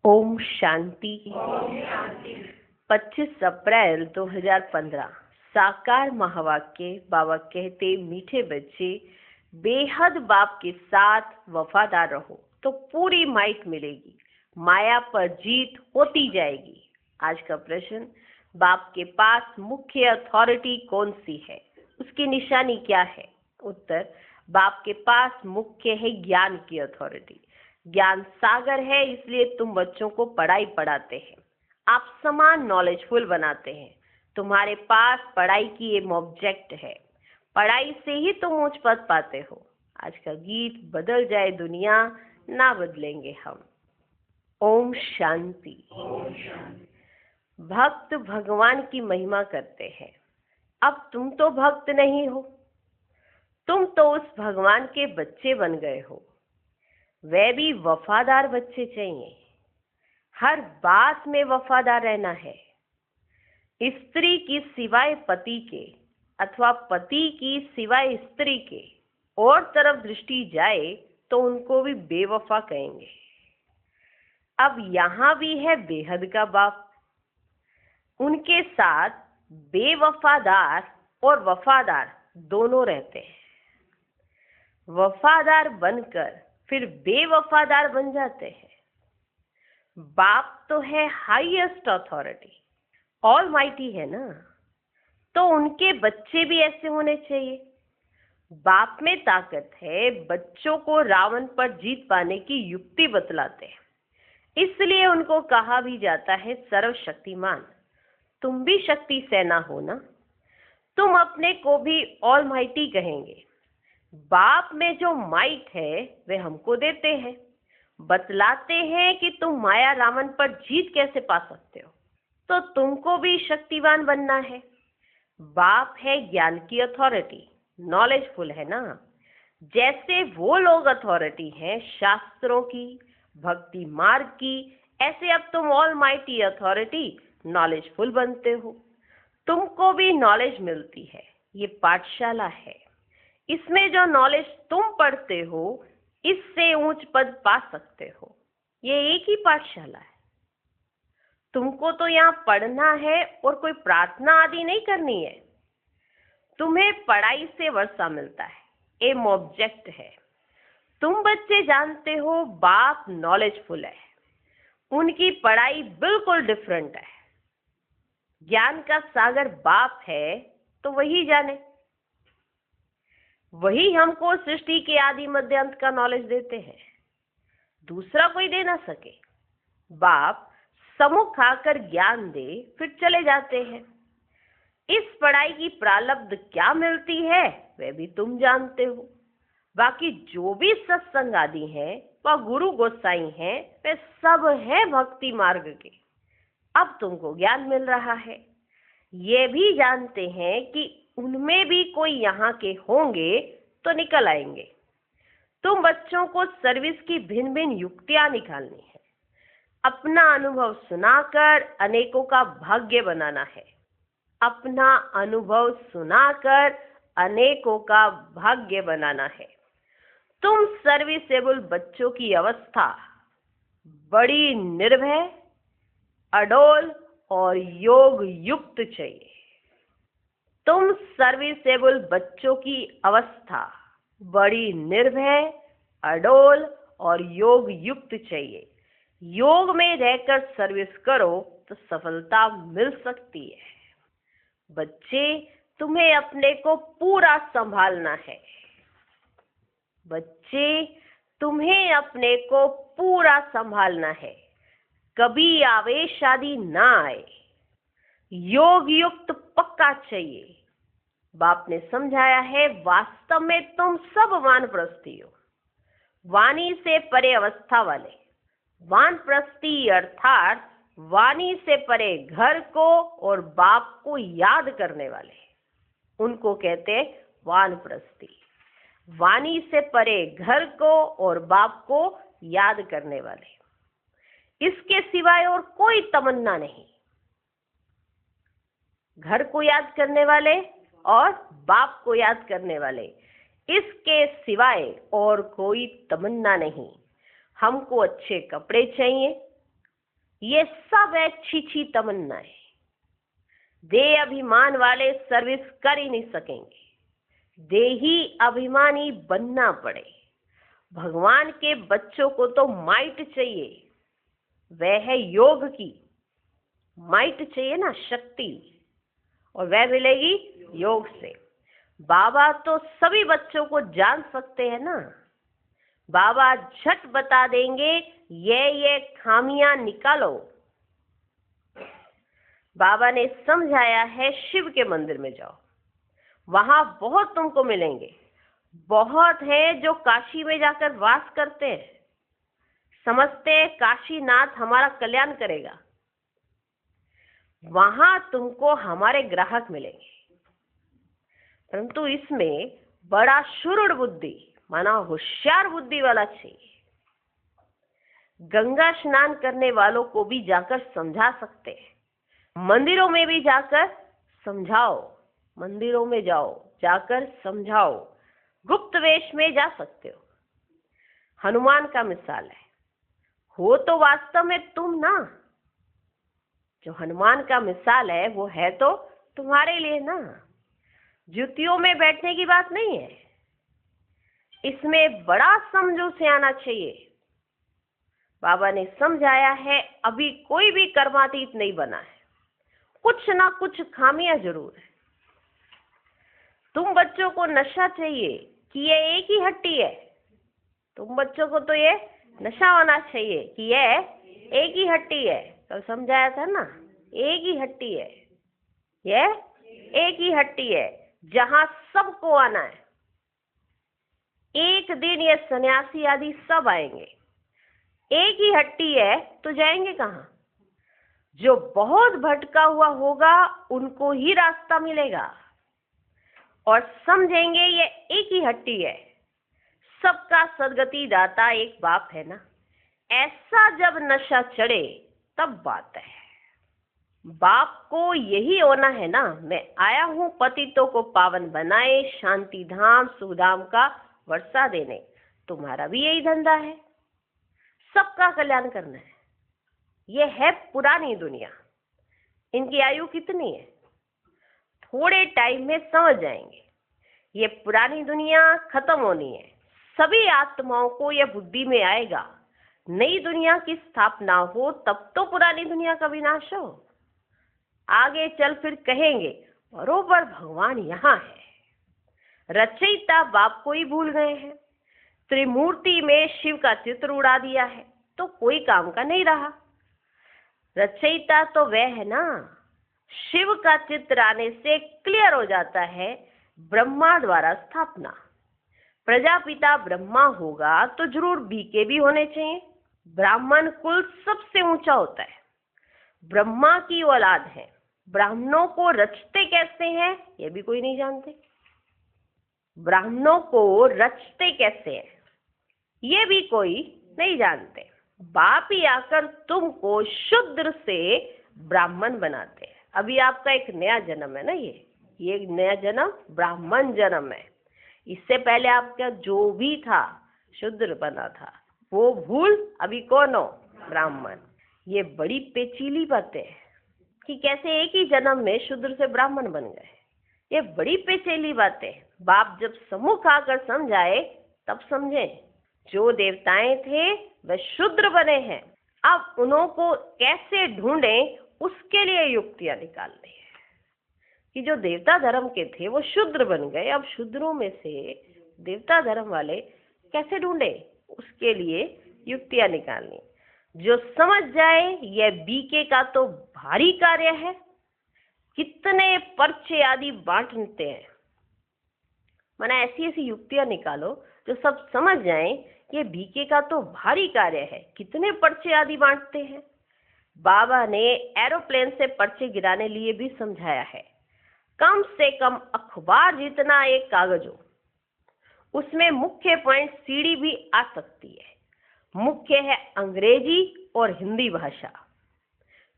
ओम शांति। 25 अप्रैल 2015 साकार महावाक्य। बाबा कहते, मीठे बच्चे बेहद बाप के साथ वफादार रहो तो पूरी माइट मिलेगी, माया पर जीत होती जाएगी। आज का प्रश्न, बाप के पास मुख्य अथॉरिटी कौन सी है, उसकी निशानी क्या है? उत्तर, बाप के पास मुख्य है ज्ञान की अथॉरिटी। ज्ञान सागर है, इसलिए तुम बच्चों को पढ़ाई पढ़ाते हैं, आप समान नॉलेजफुल बनाते हैं। तुम्हारे पास पढ़ाई की एम ऑब्जेक्ट है, पढ़ाई से ही तुम उच्च पद पाते हो। आज का गीत, बदल जाए दुनिया ना बदलेंगे हम। ओम शांति। भक्त भगवान की महिमा करते हैं। अब तुम तो भक्त नहीं हो, तुम तो उस भगवान के बच्चे बन गए हो। वे भी वफादार बच्चे चाहिए, हर बात में वफादार रहना है। स्त्री की सिवाय पति के अथवा पति की सिवाय स्त्री के और तरफ दृष्टि जाए तो उनको भी बेवफा कहेंगे। अब यहाँ भी है बेहद का बाप, उनके साथ बेवफादार और वफादार दोनों रहते हैं। वफादार बनकर फिर बेवफादार बन जाते हैं। बाप तो है हाईएस्ट अथॉरिटी, ऑलमाइटी है ना, तो उनके बच्चे भी ऐसे होने चाहिए। बाप में ताकत है, बच्चों को रावण पर जीत पाने की युक्ति बतलाते हैं, इसलिए उनको कहा भी जाता है सर्वशक्तिमान। तुम भी शक्ति सेना हो ना, तुम अपने को भी ऑलमाइटी कहेंगे। बाप में जो माइट है वे हमको देते हैं, बतलाते हैं कि तुम माया रावण पर जीत कैसे पा सकते हो, तो तुमको भी शक्तिवान बनना है। बाप है ज्ञान की अथॉरिटी, नॉलेजफुल है ना। जैसे वो लोग अथॉरिटी हैं शास्त्रों की, भक्ति मार्ग की, ऐसे अब तुम ऑलमाइटी अथॉरिटी नॉलेजफुल बनते हो। तुमको भी नॉलेज मिलती है, ये पाठशाला है। इसमें जो नॉलेज तुम पढ़ते हो, इससे ऊंच पद पा सकते हो। ये एक ही पाठशाला है। तुमको तो यहाँ पढ़ना है और कोई प्रार्थना आदि नहीं करनी है। तुम्हें पढ़ाई से वर्षा मिलता है, एम ऑब्जेक्ट है। तुम बच्चे जानते हो बाप नॉलेजफुल है, उनकी पढ़ाई बिल्कुल डिफरेंट है। ज्ञान का सागर बाप है तो वही जाने, वही हमको सृष्टि के आदि मध्य अंत का नॉलेज देते हैं, दूसरा कोई दे ना सके। बाप सम्मुख आकर ज्ञान दे फिर चले जाते हैं। इस पढ़ाई की प्रारब्ध क्या मिलती है वह भी तुम जानते हो। बाकी जो भी सत्संग आदि हैं वह गुरु गोसाई हैं, वे सब है भक्ति मार्ग के। अब तुमको ज्ञान मिल रहा है, ये भी जानते हैं कि उनमें भी कोई यहाँ के होंगे तो निकल आएंगे। तुम बच्चों को सर्विस की भिन्न भिन्न युक्तियां निकालनी है, अपना अनुभव सुनाकर अनेकों का भाग्य बनाना है। अपना अनुभव सुनाकर अनेकों का भाग्य बनाना है। तुम सर्विसेबल बच्चों की अवस्था बड़ी निर्भय, अडोल और योग युक्त चाहिए। तुम सर्विसेबल बच्चों की अवस्था बड़ी निर्भय, अडोल और योग युक्त चाहिए। योग में रहकर सर्विस करो तो सफलता मिल सकती है। बच्चे, तुम्हें अपने को पूरा संभालना है। बच्चे, तुम्हें अपने को पूरा संभालना है, कभी आवेश आदि ना आए। योग युक्त पक्का चाहिए। बाप ने समझाया है, वास्तव में तुम सब वानप्रस्थी हो, वाणी से परे अवस्था वाले। वानप्रस्थी अर्थात वाणी से परे घर को और बाप को याद करने वाले, उनको कहते हैं वानप्रस्थी। वाणी से परे घर को और बाप को याद करने वाले, इसके सिवाय और कोई तमन्ना नहीं। घर को याद करने वाले और बाप को याद करने वाले, इसके सिवाय और कोई तमन्ना नहीं। हमको अच्छे कपड़े चाहिए, ये सब है छी तमन्नाएं। देह अभिमान वाले सर्विस कर ही नहीं सकेंगे, देही अभिमानी बनना पड़े। भगवान के बच्चों को तो माइट चाहिए, वह है योग की माइट चाहिए ना, शक्ति, और वह मिलेगी योग से। बाबा तो सभी बच्चों को जान सकते हैं ना, बाबा झट बता देंगे ये खामियां निकालो। बाबा ने समझाया है शिव के मंदिर में जाओ, वहां बहुत तुमको मिलेंगे। बहुत हैं जो काशी में जाकर वास करते हैं, समझते हैं काशीनाथ हमारा कल्याण करेगा, वहां तुमको हमारे ग्राहक मिलेंगे। परंतु इसमें बड़ा शुरुड़ बुद्धि माना होशियार बुद्धि वाला चाहिए। गंगा स्नान करने वालों को भी जाकर समझा सकते हैं, मंदिरों में भी जाकर समझाओ, मंदिरों में जाओ जाकर समझाओ, गुप्त वेश में जा सकते हो। हनुमान का मिसाल है, हो तो वास्तव में तुम ना, जो हनुमान का मिसाल है वो है तो तुम्हारे लिए ना, जुतियों में बैठने की बात नहीं है। इसमें बड़ा समझो से आना चाहिए। बाबा ने समझाया है अभी कोई भी कर्मातीत नहीं बना है, कुछ ना कुछ खामियां जरूर है। तुम बच्चों को नशा चाहिए कि ये एक ही हड्डी है, तुम बच्चों को तो ये नशा होना चाहिए कि ये एक ही हड्डी है। कल समझाया था ना, एक ही हड्डी है, ये एक ही हड्डी है जहां सबको आना है। एक दिन ये सन्यासी आदि सब आएंगे, एक ही हड्डी है तो जाएंगे कहां? जो बहुत भटका हुआ होगा उनको ही रास्ता मिलेगा और समझेंगे ये एक ही हड्डी है, सबका सदगति दाता एक बाप है ना। ऐसा जब नशा चढ़े तब बात है। बाप को यही होना है ना, मैं आया हूं पतितों को पावन बनाए, शांति धाम सुखधाम का वर्षा देने। तुम्हारा भी यही धंधा है, सबका कल्याण करना है। यह है पुरानी दुनिया, इनकी आयु कितनी है? थोड़े टाइम में समझ जाएंगे। ये पुरानी दुनिया खत्म होनी है, सभी आत्माओं को यह बुद्धि में आएगा नई दुनिया की स्थापना हो तब तो पुरानी दुनिया का विनाश हो। आगे चल फिर कहेंगे बरोबर भगवान यहाँ है। रचयिता बाप को ही भूल गए हैं, त्रिमूर्ति में शिव का चित्र उड़ा दिया है तो कोई काम का नहीं रहा। रचयिता तो वह है ना, शिव का चित्र आने से क्लियर हो जाता है ब्रह्मा द्वारा स्थापना। प्रजापिता ब्रह्मा होगा तो जरूर बीके भी होने चाहिए। ब्राह्मण कुल सबसे ऊंचा होता है, ब्रह्मा की औलाद है। ब्राह्मणों को रचते कैसे हैं ये भी कोई नहीं जानते, ब्राह्मणों को रचते कैसे हैं ये भी कोई नहीं जानते। बाप ही आकर तुमको शूद्र से ब्राह्मण बनाते हैं। अभी आपका एक नया जन्म है ना, ये नया जन्म ब्राह्मण जन्म है। इससे पहले आपका जो भी था शूद्र बना था, वो भूल अभी कौन हो? ब्राह्मण। ये बड़ी पेचीली बातें है कि कैसे एक ही जन्म में शूद्र से ब्राह्मण बन गए, ये बड़ी पेचीली बातें। बाप जब सम्मुख आकर समझाए तब समझे। जो देवताएं थे वह शूद्र बने हैं, अब उन्हों को कैसे ढूंढें उसके लिए युक्तियां निकालनी है कि जो देवता धर्म के थे वो शूद्र बन गए, अब शूद्रों में से देवता धर्म वाले कैसे ढूंढे उसके लिए युक्तियां निकालनी। जो समझ जाए यह बीके का तो भारी कार्य है, कितने पर्चे आदि बांटते हैं, माना ऐसी ऐसी युक्तियां निकालो जो सब समझ जाएं ये बीके का तो भारी कार्य है, कितने पर्चे आदि बांटते हैं। बाबा ने एरोप्लेन से पर्चे गिराने लिए भी समझाया है। कम से कम अखबार जितना एक कागज हो, उसमें मुख्य पॉइंट सीढ़ी भी आ सकती है। मुख्य है अंग्रेजी और हिंदी भाषा,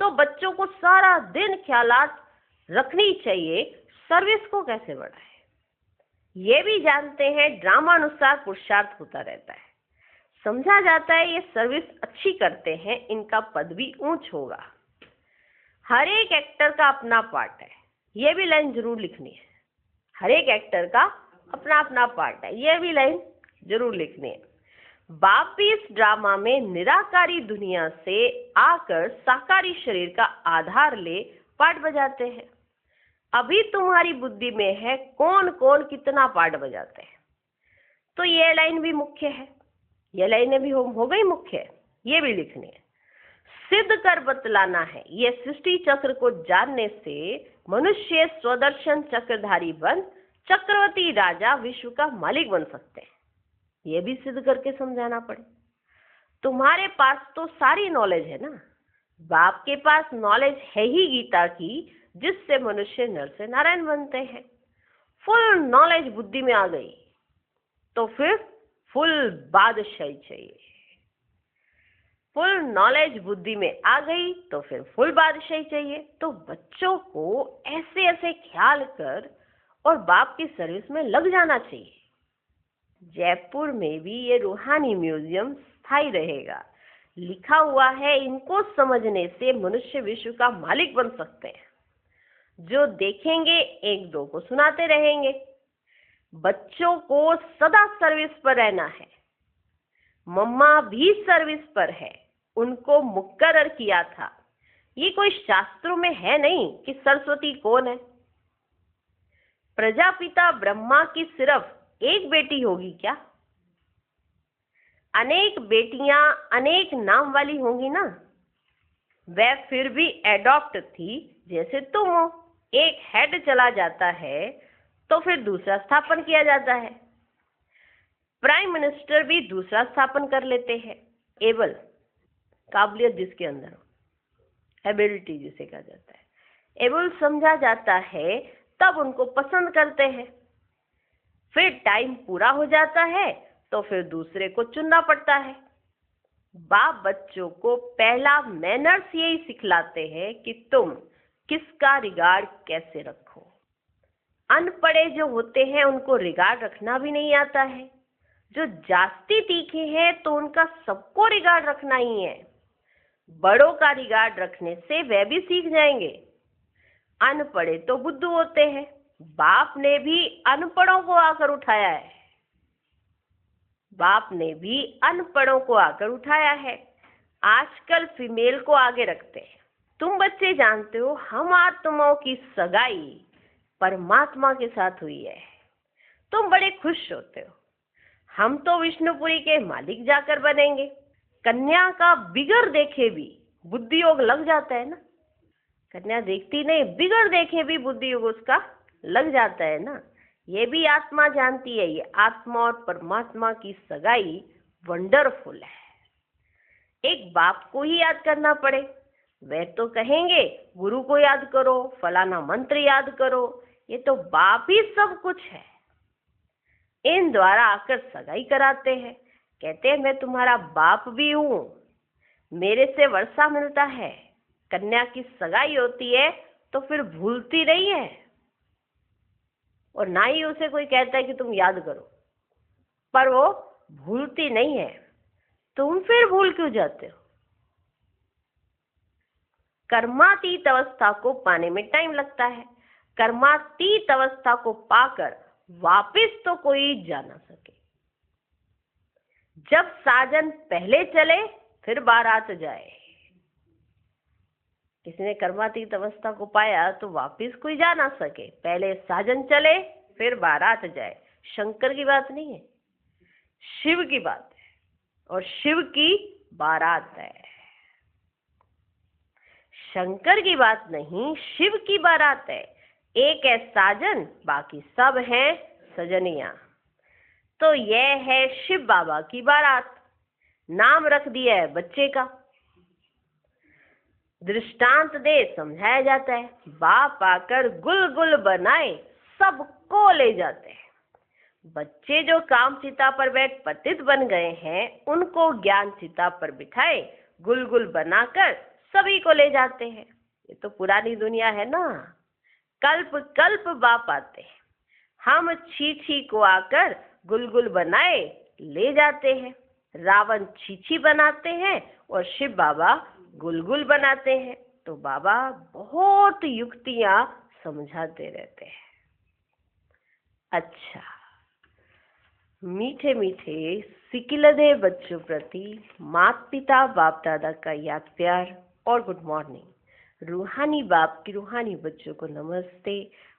तो बच्चों को सारा दिन ख्यालात रखनी चाहिए सर्विस को कैसे बढ़ाए। ये भी जानते हैं ड्रामा अनुसार पुरुषार्थ होता रहता है, समझा जाता है ये सर्विस अच्छी करते हैं, इनका पद भी ऊंच होगा। हर एक एक्टर का अपना पार्ट है, ये भी लाइन जरूर लिखनी है। हर एक एक्टर का अपना अपना पार्ट है, ये भी लाइन जरूर लिखनी है। बाप भी इस ड्रामा में निराकारी दुनिया से आकर साकारी शरीर का आधार ले पार्ट बजाते हैं। अभी तुम्हारी बुद्धि में है कौन कौन कितना पार्ट बजाते हैं। तो ये लाइन भी मुख्य है, ये लाइनें भी हो गई मुख्य, ये भी लिखनी है। सिद्ध कर बतलाना है, ये सृष्टि चक्र को जानने से मनुष्य स्वदर्शन चक्रधारी बन चक्रवर्ती राजा विश्व का मालिक बन सकते हैं। ये भी सिद्ध करके समझाना पड़े। तुम्हारे पास तो सारी नॉलेज है ना, बाप के पास नॉलेज है ही गीता की, जिससे मनुष्य नर से नारायण बनते हैं। फुल नॉलेज बुद्धि में आ गई तो फिर फुल बादशाही चाहिए। फुल नॉलेज बुद्धि में आ गई तो फिर फुल बादशाही चाहिए। तो बच्चों को ऐसे ऐसे ख्याल कर और बाप की सर्विस में लग जाना चाहिए। जयपुर में भी ये रूहानी म्यूजियम स्थायी रहेगा। लिखा हुआ है, इनको समझने से मनुष्य विश्व का मालिक बन सकते हैं। जो देखेंगे एक दो को सुनाते रहेंगे। बच्चों को सदा सर्विस पर रहना है। मम्मा भी सर्विस पर है, उनको मुकर्रर किया था। ये कोई शास्त्रों में है नहीं कि सरस्वती कौन है। प्रजापिता ब्रह्मा की सिर्फ एक बेटी होगी क्या? अनेक बेटियां अनेक नाम वाली होंगी ना। वह फिर भी एडॉप्ट थी, जैसे तुम हो। एक हेड चला जाता है तो फिर दूसरा स्थापन किया जाता है। प्राइम मिनिस्टर भी दूसरा स्थापन कर लेते हैं। एबल, काबिलियत जिसके अंदर हो, एबिलिटी जिसे कहा जाता है, एबल समझा जाता है, तब उनको पसंद करते हैं। फिर टाइम पूरा हो जाता है तो फिर दूसरे को चुनना पड़ता है। बाप बच्चों को पहला मैनर्स यही सिखलाते हैं कि तुम किसका रिगार्ड कैसे रखो। अनपढ़े जो होते हैं उनको रिगार्ड रखना भी नहीं आता है। जो जास्ती तीखे हैं तो उनका सबको रिगार्ड रखना ही है। बड़ों का रिगार्ड रखने से वह भी सीख जाएंगे। अनपढ़े तो बुद्धू होते हैं। बाप ने भी अनपढ़ों को आकर उठाया है। बाप ने भी अनपढ़ों को आकर उठाया है। आजकल फीमेल को आगे रखते हैं। तुम बच्चे जानते हो, हम आत्माओं की सगाई परमात्मा के साथ हुई है। तुम बड़े खुश होते हो। हम तो विष्णुपुरी के मालिक जाकर बनेंगे। कन्या का बिगर देखे भी बुद्धि योग लग जाता है ना। कन्या देखती नहीं, बिगर देखे भी बुद्धि योग उसका लग जाता है ना। ये भी आत्मा जानती है। ये आत्मा और परमात्मा की सगाई वंडरफुल है। एक बाप को ही याद करना पड़े, वे तो कहेंगे गुरु को याद करो, फलाना मंत्र याद करो। ये तो बाप ही सब कुछ है। इन द्वारा आकर सगाई कराते हैं। कहते हैं मैं तुम्हारा बाप भी हूं, मेरे से वर्षा मिलता है। कन्या की सगाई होती है तो फिर भूलती नहीं है, और ना ही उसे कोई कहता है कि तुम याद करो, पर वो भूलती नहीं है। तुम फिर भूल क्यों जाते हो? कर्मातीत अवस्था को पाने में टाइम लगता है। कर्मातीत अवस्था को पाकर वापस तो कोई जा ना सके। जब साजन पहले चले फिर बारात जाए। किसी ने कर्मातीत अवस्था को पाया तो वापस कोई जा ना सके। पहले साजन चले फिर बारात जाए। शंकर की बात नहीं है, शिव की बात है, और शिव की बारात है। शंकर की बात नहीं, शिव की बारात है। एक है साजन, बाकी सब हैं सजनियां। तो यह है शिव बाबा की बारात। नाम रख दिया है बच्चे का। दृष्टांत दे समझाया जाता है। बाप आकर गुल गुल बनाए सबको ले जाते हैं। बच्चे जो काम चिता पर बैठ पतित बन गए हैं, उनको ज्ञान चिता पर बिठाए गुल गुल बनाकर सभी को ले जाते हैं। ये तो पुरानी दुनिया है ना। कल्प कल्प बाप आते हैं। हम छी छी को आकर गुल गुल बनाए ले जाते हैं। रावण छीछी बनाते हैं और शिव बाबा गुलगुल बनाते हैं। तो बाबा बहुत युक्तियां समझाते रहते हैं। अच्छा, मीठे मीठे सिकिलधे बच्चों प्रति माता पिता बाप दादा का याद प्यार और गुड मॉर्निंग। रूहानी बाप की रूहानी बच्चों को नमस्ते।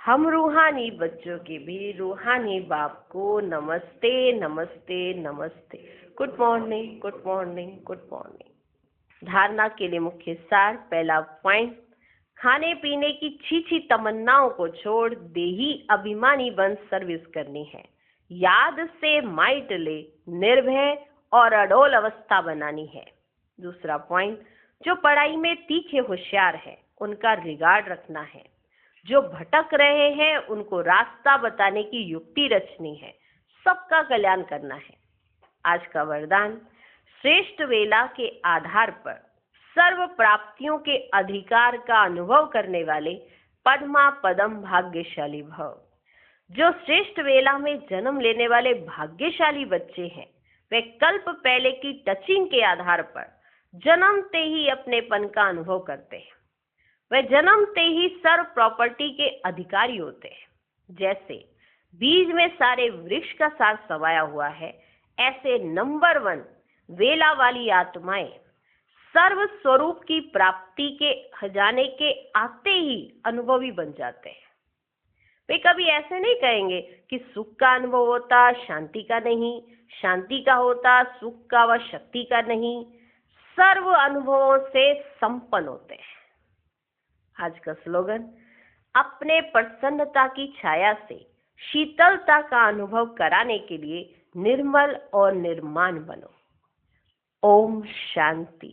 हम रूहानी बच्चों के भी रूहानी बाप को नमस्ते नमस्ते नमस्ते। Good morning good morning good morning. धारणा के लिए मुख्य सार। पहला पॉइंट, खाने पीने की छीछी तमन्नाओं को छोड़ देही अभिमानी बन सर्विस करनी है। याद से माइट ले निर्भय और अडोल अवस्था बनानी है। दूसरा पॉइंट, जो पढ़ाई में तीखे होशियार है उनका रिगार्ड रखना है। जो भटक रहे हैं उनको रास्ता बताने की युक्ति रचनी है। सबका कल्याण करना है। आज का वरदान, श्रेष्ठ वेला के आधार पर सर्व प्राप्तियों के अधिकार का अनुभव करने वाले पद्मा पदम भाग्यशाली भव। जो श्रेष्ठ वेला में जन्म लेने वाले भाग्यशाली बच्चे हैं वे कल्प पहले की टचिंग के आधार पर जन्मते ही अपनेपन का अनुभव करते हैं। वे जन्मते ही सर्व प्रॉपर्टी के अधिकारी होते हैं। जैसे बीज में सारे वृक्ष का सार समाया हुआ है, ऐसे नंबर 1 वेला वाली आत्माएं सर्व स्वरूप की प्राप्ति के खजाने के आते ही अनुभवी बन जाते हैं। वे कभी ऐसे नहीं कहेंगे कि सुख का अनुभव होता शांति का नहीं, शांति का होता सुख का व शक्ति का नहीं। सर्व अनुभवों से संपन्न होते हैं। आज का स्लोगन, अपने प्रसन्नता की छाया से शीतलता का अनुभव कराने के लिए निर्मल और निर्माण बनो। ओम शांति।